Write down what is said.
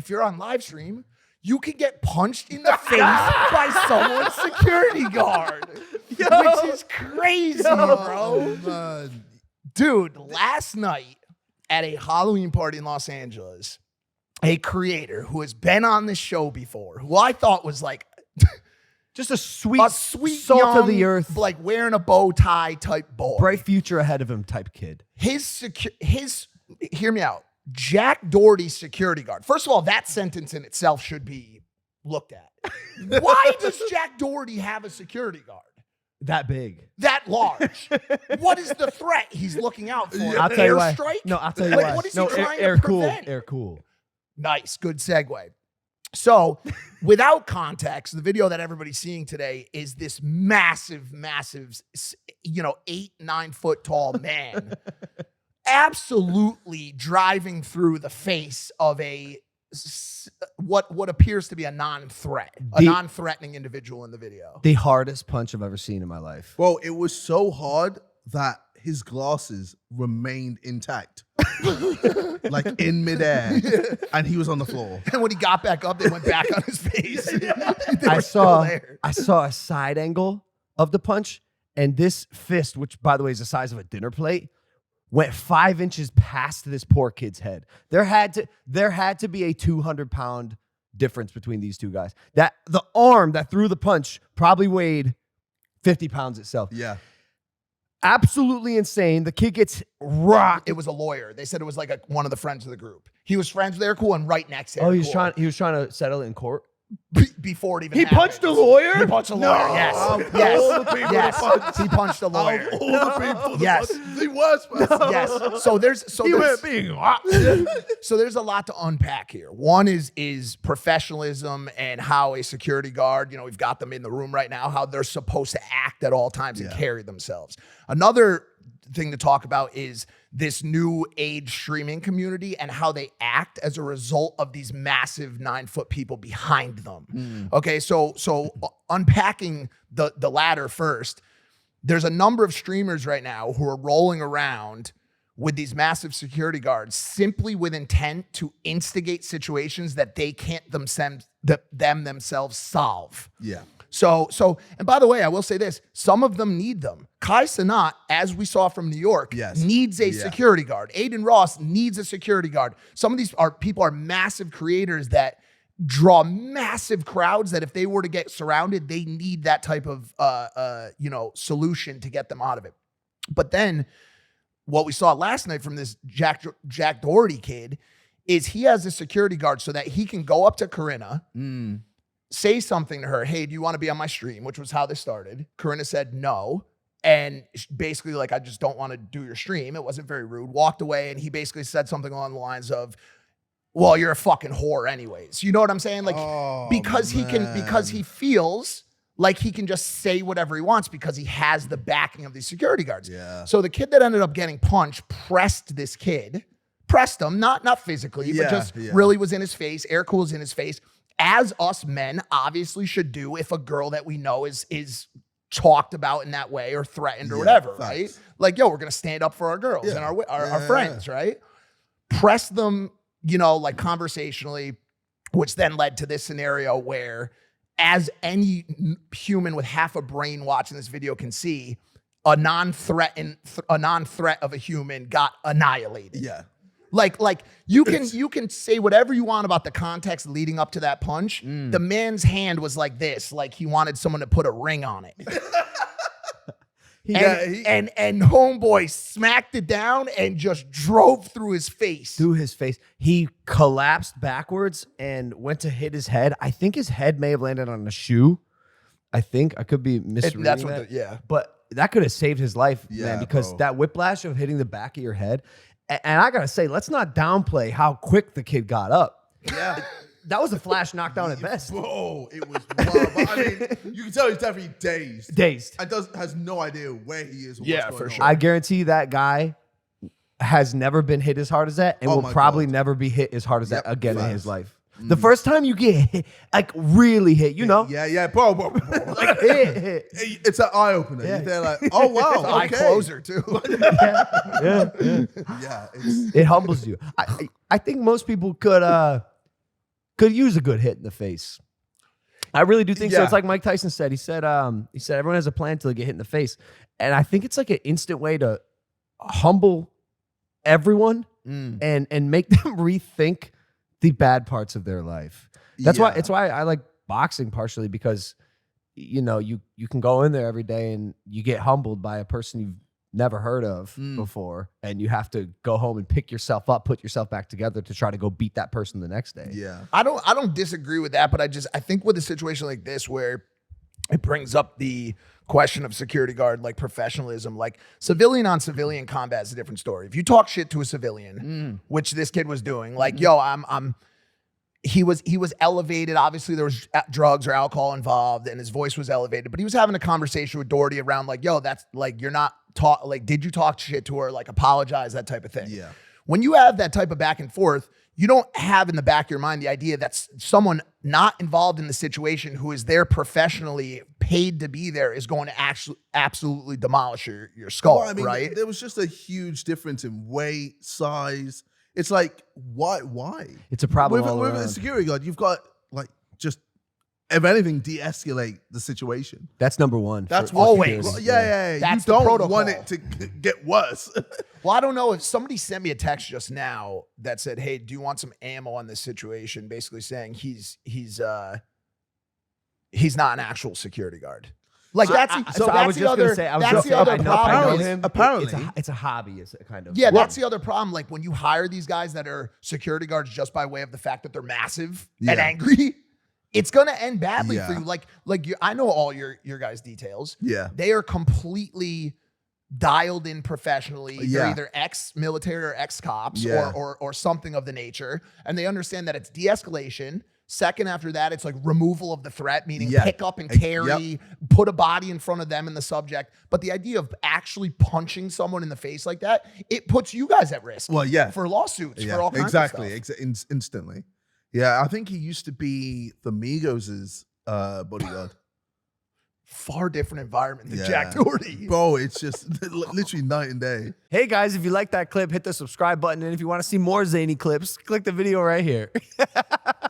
if you're on live stream, you can get punched in the face by someone's security guard, which is crazy, bro. Man. Dude, last night at a Halloween party in Los Angeles, a creator who has been on this show before, who I thought was like just a sweet salt young, of the earth, like wearing a bow tie type boy, bright future ahead of him type kid. Hear me out. Jack Doherty's security guard. First of all, that sentence in itself should be looked at. Why does Jack Doherty have a security guard that big, that large? What is the threat he's looking out for? I'll tell you why. Airstrike? No, I'll tell you why. What is no, he trying air to cool, prevent? air cool. Nice, good segue. So, without context, the video that everybody's seeing today is this massive, 8-9 foot tall man absolutely driving through the face of what appears to be a non-threatening individual in the video. The hardest punch I've ever seen in my life. Well, it was so hard that his glasses remained intact. Like in midair. And he was on the floor. And when he got back up, they went back on his face. I saw a side angle of the punch, and this fist, which by the way is the size of a dinner plate, went 5 inches past this poor kid's head. There had to be a 200-pound difference between these two guys. That the arm that threw the punch probably weighed 50 pounds itself. Yeah. Absolutely insane. The kid gets rocked. It was a lawyer. They said it was like one of the friends of the group. He was friends with Aircool and right next to Aircool. Oh, he was trying to settle it in court. Before it even He happened. punched a lawyer? He punched a lawyer, yes. He punched a lawyer. All the people Yes. the worst person. Yes. So there's a lot to unpack here. One is professionalism and how a security guard, we've got them in the room right now, how they're supposed to act at all times and carry themselves. Another thing to talk about is this new age streaming community and how they act as a result of these massive 9-foot people behind them. Okay, so unpacking the latter first, there's a number of streamers right now who are rolling around with these massive security guards simply with intent to instigate situations that they can't themselves solve. Yeah. So, and by the way, I will say this, some of them need them. Kai Cenat, as we saw from New York, needs a security guard. Aiden Ross needs a security guard. Some of these people are massive creators that draw massive crowds that if they were to get surrounded, they need that type of, solution to get them out of it. But then what we saw last night from this Jack Doherty kid is he has a security guard so that he can go up to Corinna, say something to her, hey, do you want to be on my stream? Which was how this started. Corinna said no. And basically I just don't want to do your stream. It wasn't very rude. Walked away and he basically said something along the lines of, well, you're a fucking whore anyways. You know what I'm saying? Because he feels like he can just say whatever he wants because he has the backing of these security guards. Yeah. So the kid that ended up getting punched pressed this kid, pressed him, not physically, but just really was in his face. Air Cool was in his face. As us men obviously should do if a girl that we know is talked about in that way or threatened or whatever, right? Like, we're going to stand up for our girls and our friends, right? Press them, conversationally, which then led to this scenario where, as any human with half a brain watching this video can see, a non-threat of a human got annihilated. Yeah. Like you can say whatever you want about the context leading up to that punch. The man's hand was like this, like he wanted someone to put a ring on it. And homeboy smacked it down and just drove through his face. He collapsed backwards and went to hit his head. I think his head may have landed on a shoe. I could be misreading that. But that could have saved his life, man, because that whiplash of hitting the back of your head. And I gotta say, let's not downplay how quick the kid got up. Yeah. That was a flash knockdown at best. Bro, it was wild. But I mean, you can tell he's definitely dazed. And has no idea where he is. Or what's going on. Sure. I guarantee that guy has never been hit as hard as that and will probably never be hit as hard as that again in his life. The first time you get hit, really hit, bro. Like hit. It's an eye opener. Yeah. They're like, oh wow, it's an eye closer too. Yeah. It humbles you. I think most people could could use a good hit in the face. I really do think so. Yeah. It's like Mike Tyson said. He said everyone has a plan until they get hit in the face. And I think it's like an instant way to humble everyone and make them rethink the bad parts of their life. That's why I like boxing, partially because you can go in there every day and you get humbled by a person you've never heard of before, and you have to go home and pick yourself up, put yourself back together to try to go beat that person the next day. Yeah. I don't disagree with that, but I think with a situation like this where it brings up the question of security guard, like professionalism, like civilian on civilian combat is a different story. If you talk shit to a civilian, which this kid was doing, like, he was elevated. Obviously, there was drugs or alcohol involved, and his voice was elevated. But he was having a conversation with Doherty around, like, yo, that's like, you're not taught. Like, did you talk shit to her? Like, apologize, that type of thing. Yeah. When you have that type of back and forth, you don't have in the back of your mind the idea that someone not involved in the situation who is there professionally, paid to be there, is going to actually absolutely demolish your skull. Well, I mean, right? There was just a huge difference in weight, size. It's like, why? It's a problem all with around. a security guard, you've got like just, if anything, de-escalate the situation. That's number one. That's for always. security. Yeah. That's you the don't protocol. want it to get worse. Well, I don't know if somebody sent me a text just now that said, "Hey, do you want some ammo on this situation?" Basically saying he's not an actual security guard. Like that's the other problem. Apparently, it's a hobby. It's a kind of that's the other problem. Like when you hire these guys that are security guards just by way of the fact that they're massive and angry, it's gonna end badly for you. I know all your guys' details. Yeah, they are completely dialed in professionally. They're either ex-military or ex-cops or something of the nature, and they understand that it's de-escalation. Second after that, it's like removal of the threat, meaning pick up and carry, put a body in front of them and the subject. But the idea of actually punching someone in the face like that, it puts you guys at risk. Well, for lawsuits, for all kinds of stuff. Instantly. Yeah, I think he used to be the Migos' bodyguard. Far different environment than Jack Doherty. Bro, it's just literally night and day. Hey guys, if you like that clip, hit the subscribe button. And if you want to see more zany clips, click the video right here.